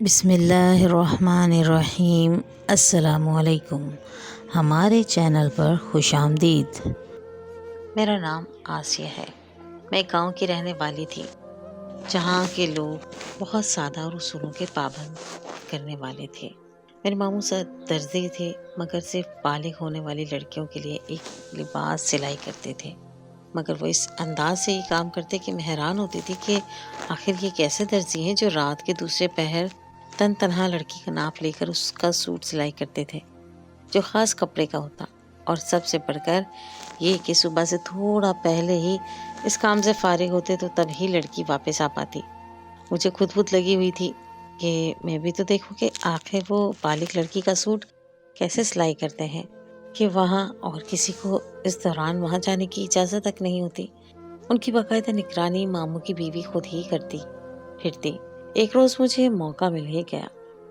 بسم اللہ الرحمن الرحیم۔ السلام علیکم، ہمارے چینل پر خوش آمدید۔ میرا نام آسیہ ہے۔ میں ایک گاؤں کی رہنے والی تھی جہاں کے لوگ بہت سادہ اور اصولوں کے پابند کرنے والے تھے۔ میرے ماموں درزی تھے، مگر صرف بالغ ہونے والی لڑکیوں کے لیے ایک لباس سلائی کرتے تھے، مگر وہ اس انداز سے ہی کام کرتے کہ میں حیران ہوتی تھی کہ آخر یہ کیسے درزی ہیں جو رات کے دوسرے پہر تن تنہا لڑکی کا ناپ لے کر اس کا سوٹ سلائی کرتے تھے جو خاص کپڑے کا ہوتا، اور سب سے بڑھ کر یہ کہ صبح سے تھوڑا پہلے ہی اس کام سے فارغ ہوتے تو تب ہی لڑکی واپس آ پاتی۔ مجھے خود لگی ہوئی تھی کہ میں بھی تو دیکھوں کہ آخر وہ بالغ لڑکی کا سوٹ کیسے سلائی کرتے ہیں کہ وہاں اور کسی کو اس دوران وہاں جانے کی اجازت تک نہیں ہوتی۔ ان کی باقاعدہ نگرانی ماموں کی بیوی خود ہی کرتی پھرتی۔ ایک روز مجھے موقع مل ہی گیا۔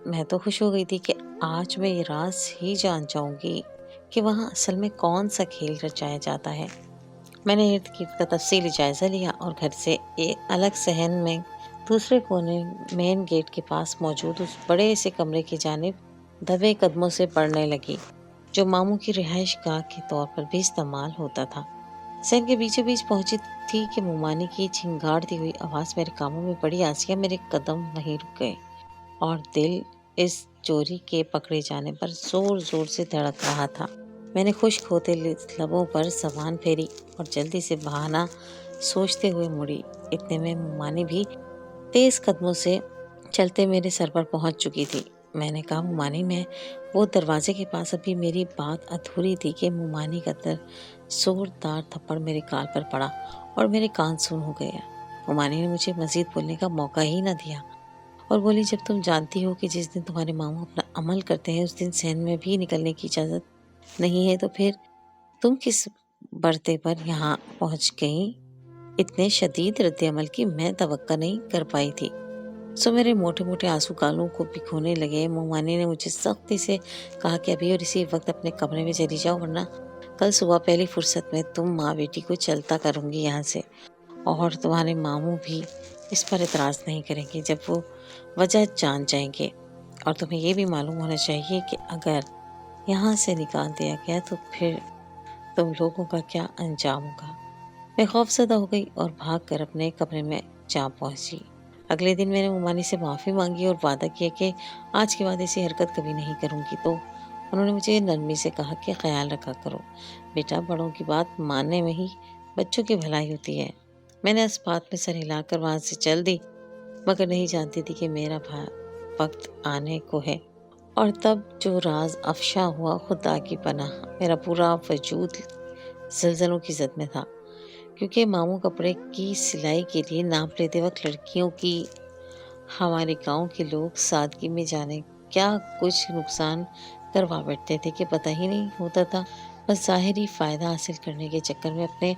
میں تو خوش ہو گئی تھی کہ آج میں یہ راز ہی جان جاؤں گی کہ وہاں اصل میں کون سا کھیل رچایا جاتا ہے۔ میں نے ارد گرد کا تفصیلی جائزہ لیا اور گھر سے ایک الگ صحن میں دوسرے کونے مین گیٹ کے پاس موجود اس بڑے سے کمرے کی جانب دبے قدموں سے بڑھنے لگی جو ماموں کی رہائش گاہ کے طور پر بھی استعمال ہوتا تھا۔ صحن کے بیچوں بیچ پہنچی تھی کہ مومانی کی جھنگاڑتی ہوئی آواز میرے کانوں میں پڑی۔ آسیہ، میرے قدم وہیں رک گئے اور دل اس چوری کے پکڑے جانے پر زور زور سے دھڑک رہا تھا۔ میں نے خشک ہوتے لبوں پر زبان پھیری اور جلدی سے بہانہ سوچتے ہوئے مڑی۔ اتنے میں مومانی بھی تیز قدموں سے چلتے میرے سر پر پہنچ چکی تھی۔ میں نے کہا، مومانی، میں وہ دروازے کے پاس ابھی میری بات ادھوری تھی کہ مومانی کا زوردار تھپڑ میرے گال پر پڑا اور میرے کان سن ہو گیا۔ مومانی نے مجھے مزید بولنے کا موقع ہی نہ دیا اور بولی، جب تم جانتی ہو کہ جس دن تمہارے ماموں اپنا عمل کرتے ہیں اس دن صحن میں بھی نکلنے کی اجازت نہیں ہے، تو پھر تم کس برتے پر یہاں پہنچ گئیں؟ اتنے شدید رد عمل کی میں توقع نہیں کر پائی تھی، سو میرے موٹے موٹے آنسو گالوں کو بھگونے لگے۔ مومانی نے مجھے سختی سے کہا کہ ابھی اور اسی وقت اپنے کمرے میں چلی جاؤ، ورنہ کل صبح پہلی فرصت میں تم ماں بیٹی کو چلتا کروں گی یہاں سے، اور تمہارے ماموں بھی اس پر اعتراض نہیں کریں گے جب وہ وجہ جان جائیں گے۔ اور تمہیں یہ بھی معلوم ہونا چاہیے کہ اگر یہاں سے نکال دیا گیا تو پھر تم لوگوں کا کیا انجام ہوگا۔ میں خوف زدہ ہو گئی اور بھاگ کر اپنے کمرے میں جا پہنچی۔ اگلے دن میں نے مومانی سے معافی مانگی اور وعدہ کیا کہ آج کے بعد ایسی حرکت کبھی نہیں کروں گی، تو انہوں نے مجھے نرمی سے کہا کہ خیال رکھا کرو بیٹا، بڑوں کی بات ماننے میں ہی بچوں کی بھلائی ہوتی ہے۔ میں نے اس بات میں سر ہلا کر وہاں سے چل دی، مگر نہیں جانتی تھی کہ میرا وقت آنے کو ہے۔ اور تب جو راز افشا ہوا، خدا کی پناہ، میرا پورا وجود زلزلوں کی زد میں تھا، کیونکہ ماموں کپڑے کی سلائی کے لیے ناپ لیتے وقت لڑکیوں کی ہمارے گاؤں کے لوگ سادگی میں جانے کیا کچھ نقصان کروا بیٹھتے تھے کہ پتہ ہی نہیں ہوتا تھا۔ بس ظاہری فائدہ حاصل کرنے کے چکر میں اپنے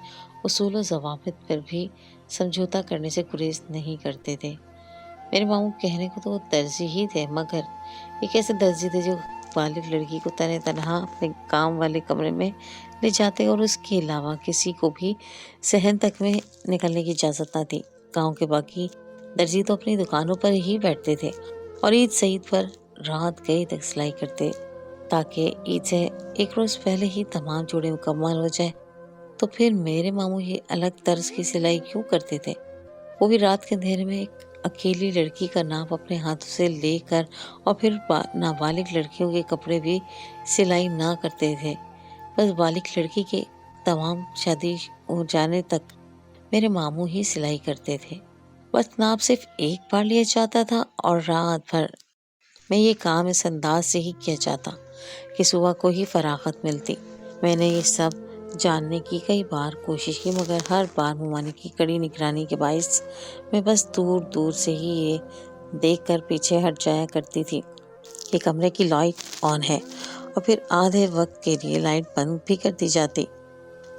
اصول و ضوابط پر بھی سمجھوتا کرنے سے گریز نہیں کرتے تھے۔ میرے ماموں کہنے کو تو وہ درزی ہی تھے، مگر ایک ایسے درزی تھے جو بالغ لڑکی کو تنہا اپنے کام والے کمرے میں لے جاتے اور اس کے علاوہ کسی کو بھی صحن تک میں نکلنے کی اجازت نہ تھی۔ گاؤں کے باقی درزی تو اپنی دکانوں پر ہی بیٹھتے تھے اور عید سعید پر رات گئے تک سلائی کرتے تاکہ عید سے ایک روز پہلے ہی تمام جوڑے مکمل ہو جائے۔ تو پھر میرے ماموں یہ الگ طرز کی سلائی کیوں کرتے تھے؟ وہ بھی رات کے اندھیرے میں ایک اکیلی لڑکی کا ناپ اپنے ہاتھوں سے لے کر، اور پھر نابالغ لڑکیوں کے کپڑے بھی سلائی نہ کرتے تھے، بس بالغ لڑکی کے تمام شادی ہو جانے تک میرے ماموں ہی سلائی کرتے تھے۔ بس ناپ صرف ایک بار لیا جاتا تھا اور رات بھر میں یہ کام اس انداز سے ہی کیا جاتا کہ صبح کو ہی فراغت ملتی۔ میں نے یہ سب جاننے کی کئی بار کوشش کی، مگر ہر بار مومانی کی کڑی نگرانی کے باعث میں بس دور دور سے ہی یہ دیکھ کر پیچھے ہٹ جایا کرتی تھی کہ کمرے کی لائٹ آن ہے، اور پھر آدھے وقت کے لیے لائٹ بند بھی کر دی جاتی۔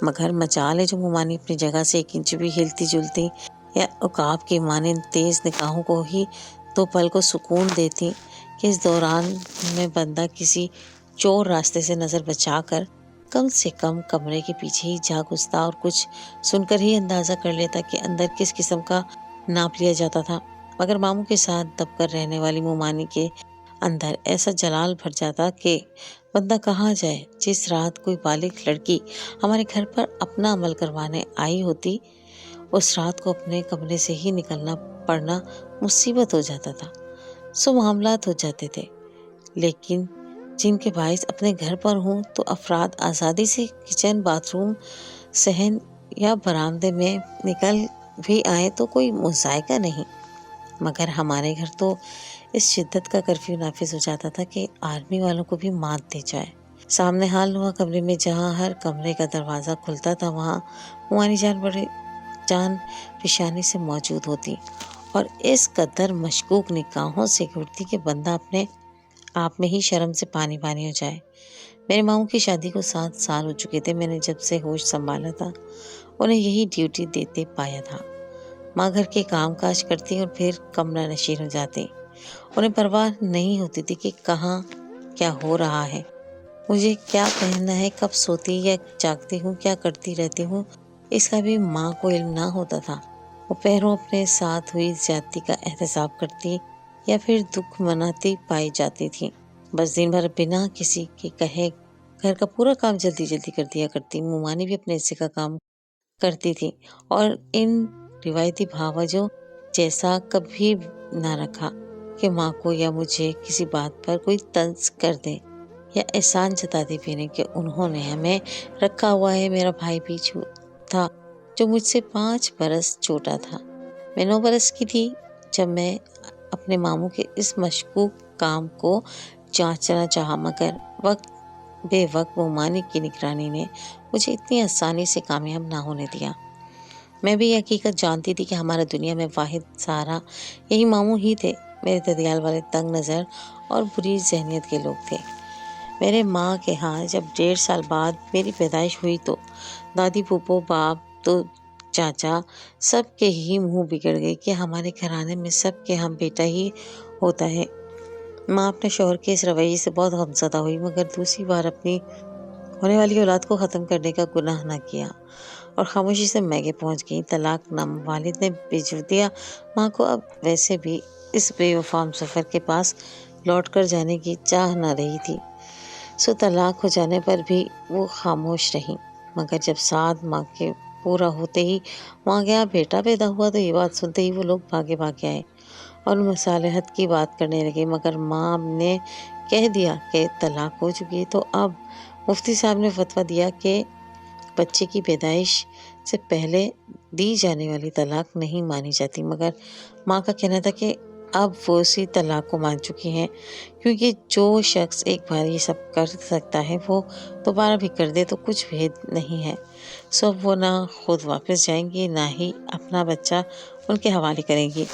مگر مجال ہے جو مومانی اپنی جگہ سے ایک انچ بھی ہلتی جلتی یا عقاب کی مانند تیز نگاہوں کو ہی دو پل کو سکون دیتی کہ اس دوران میں بندہ کسی چور راستے سے نظر بچا کر کم سے کم کمرے کے پیچھے ہی جا گھستا اور کچھ سن کر ہی اندازہ کر لیتا کہ اندر کس قسم کا ناپ لیا جاتا تھا۔ مگر ماموں کے ساتھ دب کر رہنے والی مومانی کے اندر ایسا جلال بھر جاتا کہ بندہ کہاں جائے۔ جس رات کوئی بالغ لڑکی ہمارے گھر پر اپنا عمل کروانے آئی ہوتی، اس رات کو اپنے کمرے سے ہی نکلنا پڑنا مصیبت ہو جاتا تھا۔ معاملات ہو جاتے تھے، لیکن جن کے باعث اپنے گھر پر ہوں تو افراد آزادی سے کچن، باتھ روم، صحن یا برآمدے میں نکل بھی آئے تو کوئی مذائقہ نہیں۔ مگر ہمارے گھر تو اس شدت کا کرفیو نافذ ہو جاتا تھا کہ آرمی والوں کو بھی مات دے جائے۔ سامنے حال نما کمرے میں جہاں ہر کمرے کا دروازہ کھلتا تھا، وہاں مومانی جان بڑے جان پیشانی سے موجود ہوتی اور اس قدر مشکوک نگاہوں سے گھورتی کہ بندہ اپنے آپ میں ہی شرم سے پانی پانی ہو جائے۔ میرے ماموں کی شادی کو 7 سال ہو چکے تھے۔ میں نے جب سے ہوش سنبھالا تھا انہیں یہی ڈیوٹی دیتے پایا تھا۔ ماں گھر کے کام کاج کرتی اور پھر کمرہ نشین ہو جاتی۔ انہیں پرواہ نہیں ہوتی تھی کہ کہاں کیا ہو رہا ہے، مجھے کیا پہننا ہے، کب سوتی یا جاگتی ہوں، کیا کرتی رہتی ہوں، اس کا بھی ماں کو علم نہ ہوتا تھا۔ وہ پہروں اپنے ساتھ ہوئی زیادتی کا احتساب کرتی یا پھر دکھ مناتی پائی جاتی تھی۔ بس دن بھر بنا کسی کے کہے گھر کا پورا کام جلدی جلدی کر دیا کرتی۔ مومانی بھی اپنے حصے کا کام کرتی تھی اور ان روایتی بھاوجوں جیسا کبھی نہ رکھا کہ ماں کو یا مجھے کسی بات پر کوئی طنز کر دے یا احسان جتاتے پھریں کہ انہوں نے ہمیں رکھا ہوا ہے۔ میرا بھائی بھی تھا جو مجھ سے 5 برس چھوٹا تھا۔ میں 9 برس کی تھی جب میں اپنے ماموں کے اس مشکوک کام کو جانچنا چاہا، مگر وقت بے وقت مومانی کی نگرانی نے مجھے اتنی آسانی سے کامیاب نہ ہونے دیا۔ میں بھی یہ حقیقت جانتی تھی کہ ہمارے دنیا میں واحد سہارا یہی ماموں ہی تھے۔ میرے ددیال والے تنگ نظر اور بری ذہنیت کے لوگ تھے۔ میرے ماں کے ہاں جب 1.5 سال بعد میری پیدائش ہوئی تو دادی، پھوپھو، باپ، تو چاچا سب کے ہی منہ بگڑ گئے کہ ہمارے گھرانے میں سب کے ہاں بیٹا ہی ہوتا ہے۔ ماں اپنے شوہر کے اس رویے سے بہت غمزدہ ہوئی، مگر دوسری بار اپنی ہونے والی اولاد کو ختم کرنے کا گناہ نہ کیا اور خاموشی سے میکے پہنچ گئی۔ طلاق نامہ والد نے بھیج دیا۔ ماں کو اب ویسے بھی اس بے وفا ہمسفر کے پاس لوٹ کر جانے کی چاہ نہ رہی تھی، طلاق ہو جانے پر بھی وہ خاموش رہی۔ مگر جب 7 ماہ کے پورا ہوتے ہی وہاں گیا بیٹا پیدا ہوا تو یہ بات سنتے ہی وہ لوگ بھاگے آئے اور مصالحت کی بات کرنے لگے۔ مگر ماں نے کہہ دیا کہ طلاق ہو چکی ہے، تو اب مفتی صاحب نے فتویٰ دیا کہ بچے کی پیدائش سے پہلے دی جانے والی طلاق نہیں مانی جاتی۔ مگر ماں کا کہنا تھا کہ اب وہ اسی طلاق کو مان چکی ہیں، کیونکہ جو شخص ایک بار یہ سب کر سکتا ہے وہ دوبارہ بھی کر دے تو کچھ بھید نہیں ہے۔ اب وہ نہ خود واپس جائیں گی، نہ ہی اپنا بچہ ان کے حوالے کریں گی۔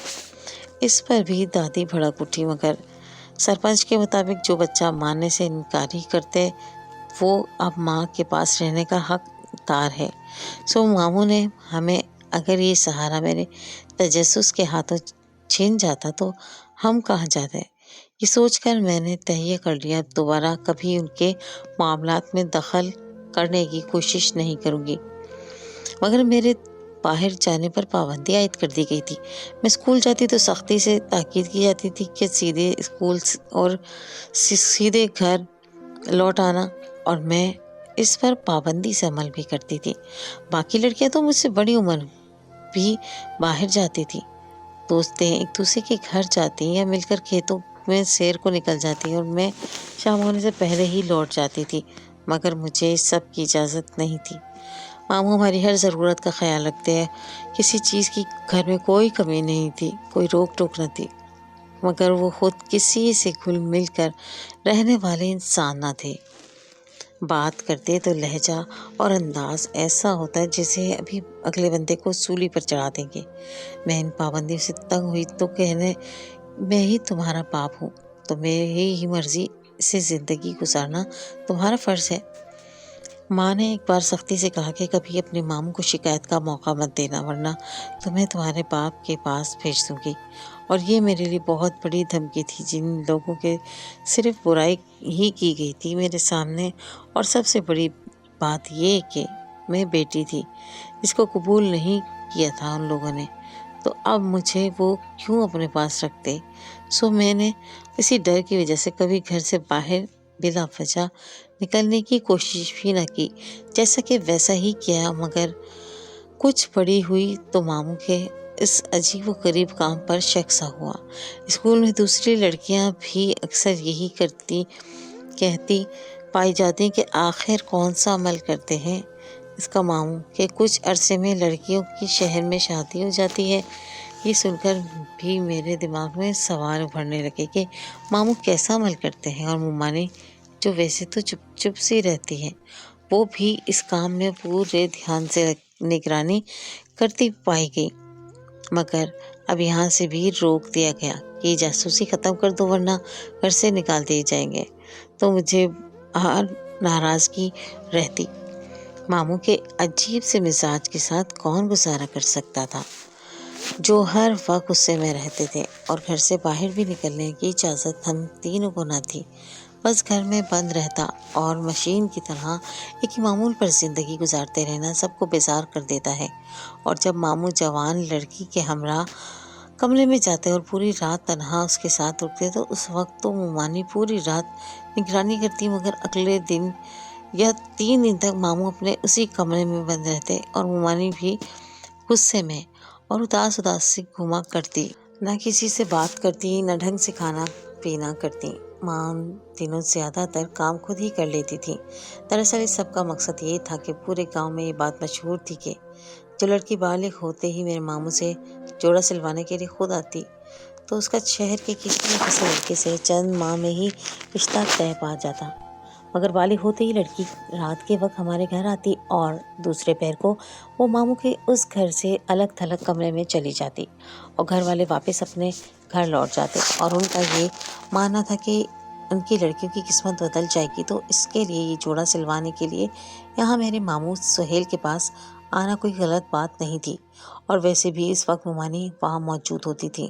اس پر بھی دادی بھڑک اٹھی، مگر سرپنچ کے مطابق جو بچہ ماننے سے انکار ہی کرتے وہ اب ماں کے پاس رہنے کا حقدار ہے۔ ماموں نے ہمیں اگر یہ سہارا میرے تجسس کے ہاتھوں چھن جاتا تو ہم کہاں جاتے۔ یہ سوچ کر میں نے تہیہ کر لیا دوبارہ کبھی ان کے معاملات میں دخل کرنے کی کوشش نہیں کروں گی۔ مگر میرے باہر جانے پر پابندی عائد کر دی گئی تھی۔ میں اسکول جاتی تو سختی سے تاکید کی جاتی تھی کہ سیدھے اسکول اور سیدھے گھر لوٹ آنا، اور میں اس پر پابندی سے عمل بھی کرتی تھی۔ باقی لڑکیاں تو مجھ سے بڑی عمر بھی باہر جاتی تھی، دوستیں ایک دوسرے کے گھر جاتی یا مل کر کھیتوں میں سیر کو نکل جاتی اور میں شام ہونے سے پہلے ہی لوٹ جاتی تھی، مگر مجھے اس سب کی اجازت نہیں تھی۔ ماموں ہماری ہر ضرورت کا خیال رکھتے ہیں، کسی چیز کی گھر میں کوئی کمی نہیں تھی، کوئی روک ٹوک نہ تھی، مگر وہ خود کسی سے گھل مل کر رہنے والے انسان نہ تھے۔ بات کرتے تو لہجہ اور انداز ایسا ہوتا ہے جیسے ابھی اگلے بندے کو سولی پر چڑھا دیں گے۔ میں ان پابندیوں سے تنگ ہوئی تو کہنے میں ہی تمہارا باپ ہوں تو میری ہی مرضی سے زندگی گزارنا تمہارا فرض ہے۔ ماں نے ایک بار سختی سے کہا کہ کبھی اپنے ماموں کو شکایت کا موقع مت دینا، ورنہ تمہیں تمہارے باپ کے پاس بھیج دوں گی۔ اور یہ میرے لیے بہت بڑی دھمکی تھی۔ جن لوگوں کے صرف برائی ہی کی گئی تھی میرے سامنے، اور سب سے بڑی بات یہ کہ میں بیٹی تھی جس کو قبول نہیں کیا تھا ان لوگوں نے، تو اب مجھے وہ کیوں اپنے پاس رکھتے؟ میں نے اسی ڈر کی وجہ سے کبھی گھر سے باہر بلا وجہ نکلنے کی کوشش بھی نہ کی، جیسا کہ ویسا ہی کیا، مگر کچھ بڑی ہوئی تو ماموں کے اس عجیب و غریب کام پر شک سا ہوا۔ اسکول میں دوسری لڑکیاں بھی اکثر یہی کہتی پائی جاتی کہ آخر کون سا عمل کرتے ہیں اس کا ماموں کہ کچھ عرصے میں لڑکیوں کی شہر میں شادی ہو جاتی ہے۔ یہ سن کر بھی میرے دماغ میں سوال ابھرنے لگے کہ ماموں کیسا عمل کرتے ہیں، اور ممانی جو ویسے تو چپ چپ سی رہتی ہے، وہ بھی اس کام میں پورے دھیان سے نگرانی کرتی پائی گئی۔ مگر اب یہاں سے بھی روک دیا گیا کہ جاسوسی ختم کر دو ورنہ گھر سے نکال دیے جائیں گے، تو مجھے ہر ناراضگی رہتی۔ ماموں کے عجیب سے مزاج کے ساتھ کون گزارا کر سکتا تھا، جو ہر وقت غصے میں رہتے تھے، اور گھر سے باہر بھی نکلنے کی اجازت ہم تینوں کو نہ تھی۔ بس گھر میں بند رہتا اور مشین کی طرح ایک معمول پر زندگی گزارتے رہنا سب کو بیزار کر دیتا ہے۔ اور جب ماموں جوان لڑکی کے ہمراہ کمرے میں جاتے اور پوری رات تنہا اس کے ساتھ رکتے تو اس وقت تو ممانی پوری رات نگرانی کرتی، مگر اگلے دن یا 3 دن تک ماموں اپنے اسی کمرے میں بند رہتے اور ممانی بھی غصے میں اور اداس سے گھوما کرتی، نہ کسی سے بات کرتی، نہ ڈھنگ سے کھانا پینا کرتی۔ ماں ان دنوں زیادہ تر کام خود ہی کر لیتی تھی۔ دراصل اس سب کا مقصد یہ تھا کہ پورے گاؤں میں یہ بات مشہور تھی کہ جو لڑکی بالغ ہوتے ہی میرے ماموں سے جوڑا سلوانے کے لیے خود آتی تو اس کا شہر کے کسی نہ کسی لڑکے سے چند ماہ میں ہی رشتہ طے پا جاتا، مگر بالغ ہوتے ہی لڑکی رات کے وقت ہمارے گھر آتی اور دوسرے پہر کو وہ ماموں کے اس گھر سے الگ تھلگ کمرے میں چلی جاتی، اور گھر والے واپس اپنے گھر لوٹ جاتے، اور ان کا یہ ماننا تھا کہ ان کی لڑکیوں کی قسمت بدل جائے گی، تو اس کے لیے یہ جوڑا سلوانے کے لیے یہاں میرے ماموں سہیل کے پاس آنا کوئی غلط بات نہیں تھی۔ اور ویسے بھی اس وقت ممانی وہاں موجود ہوتی تھی،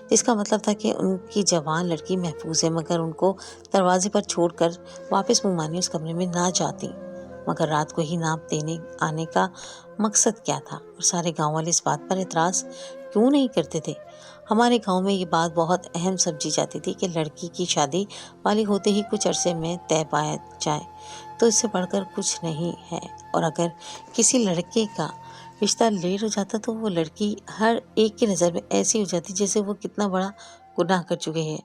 جس کا مطلب تھا کہ ان کی جوان لڑکی محفوظ ہے، مگر ان کو دروازے پر چھوڑ کر واپس ممانی اس کمرے میں نہ جاتی۔ مگر رات کو ہی ناپ دینے آنے کا مقصد کیا تھا، اور سارے گاؤں والے اس بات پر اعتراض کیوں نہیں کرتے تھے؟ ہمارے گاؤں میں یہ بات بہت اہم سمجھی جاتی تھی کہ لڑکی کی شادی بالغ ہوتے ہی کچھ عرصے میں طے پایا جائے تو اس سے بڑھ کر کچھ نہیں ہے، اور اگر کسی لڑکے کا رشتہ لیٹ ہو جاتا تو وہ لڑکی ہر ایک کی نظر میں ایسی ہو جاتی جیسے وہ کتنا بڑا گناہ کر چکے ہیں۔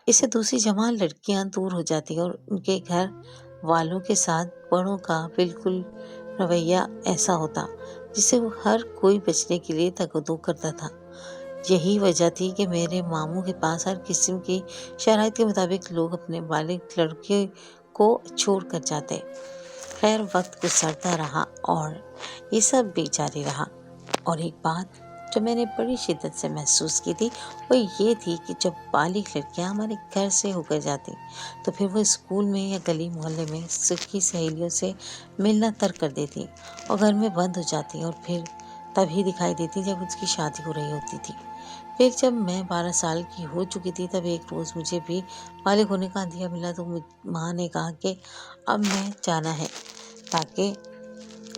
اس سے دوسری جوان لڑکیاں دور ہو جاتی اور ان کے گھر والوں کے ساتھ بڑوں کا بالکل رویہ ایسا ہوتا جس سے وہ ہر کوئی بچنے کے لیے تگ و دو کرتا تھا۔ یہی وجہ تھی کہ میرے ماموں کے پاس ہر قسم کی شرائط کے مطابق لوگ اپنے بالغ لڑکے کو چھوڑ کر جاتے۔ خیر وقت گزرتا رہا اور یہ سب بھی جاری رہا، اور ایک بات جو میں نے بڑی شدت سے محسوس کی تھی وہ یہ تھی کہ جب بالغ لڑکیاں ہمارے گھر سے ہو کر جاتی تو پھر وہ اسکول میں یا گلی محلے میں سکی سہیلیوں سے ملنا ترک کر دیتی اور گھر میں بند ہو جاتی، اور پھر تبھی دکھائی دیتی جب اس کی شادی ہو رہی ہوتی تھی۔ پھر جب میں 12 سال کی ہو چکی تھی تب ایک روز مجھے بھی بالغ ہونے کا عندیہ ملا، تو ماں نے کہا کہ اب میں جانا ہے تاکہ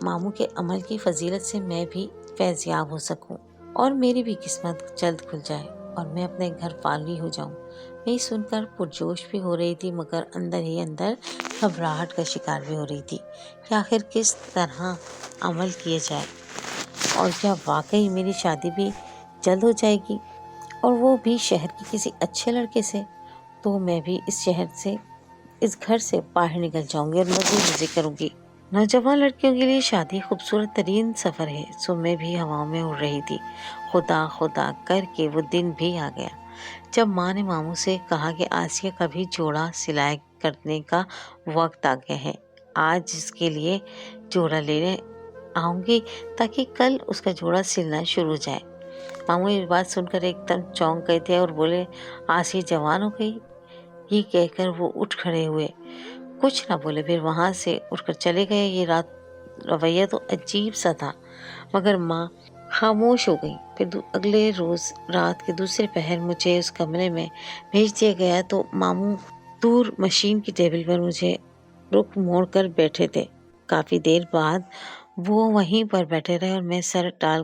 ماموں کے عمل کی فضیلت سے میں بھی فیض یاب ہو سکوں اور میری بھی قسمت جلد کھل جائے اور میں اپنے گھر فارغ ہو جاؤں۔ میں سن کر پرجوش بھی ہو رہی تھی، مگر اندر ہی اندر گھبراہٹ کا شکار بھی ہو رہی تھی کہ آخر کس طرح عمل کیا جائے، اور کیا واقعی میری شادی بھی جلد ہو جائے گی، اور وہ بھی شہر کے کسی اچھے لڑکے سے، تو میں بھی اس شہر سے اس گھر سے باہر نکل جاؤں گی اور مزے کروں گی۔ نوجوان لڑکیوں کے لیے شادی خوبصورت ترین سفر ہے، میں بھی ہواؤں میں اڑ رہی تھی۔ خدا خدا کر کے وہ دن بھی آ گیا جب ماں نے ماموں سے کہا کہ آسیہ کا بھی جوڑا سلائی کرنے کا وقت آ گیا ہے، آج اس کے لیے جوڑا لینے آؤں گی تاکہ کل اس کا جوڑا سلنا شروع ہو جائے۔ ماموں یہ بات سن کر ایک دم چونک گئے تھے اور بولے، آسیہ جوان ہو گئی؟ یہ کہہ کر وہ اٹھ کھڑے ہوئے، کچھ نہ بولے، پھر وہاں سے اٹھ کر چلے گئے۔ یہ رویہ تو عجیب سا تھا، مگر ماں خاموش ہو گئی۔ پھر اگلے روز رات کے دوسرے پہر مجھے اس کمرے میں بھیج دیا گیا تو ماموں دور مشین کی ٹیبل پر مجھے رخ موڑ کر بیٹھے تھے۔ کافی دیر بعد وہ وہیں پر بیٹھے رہے اور میں سر ٹال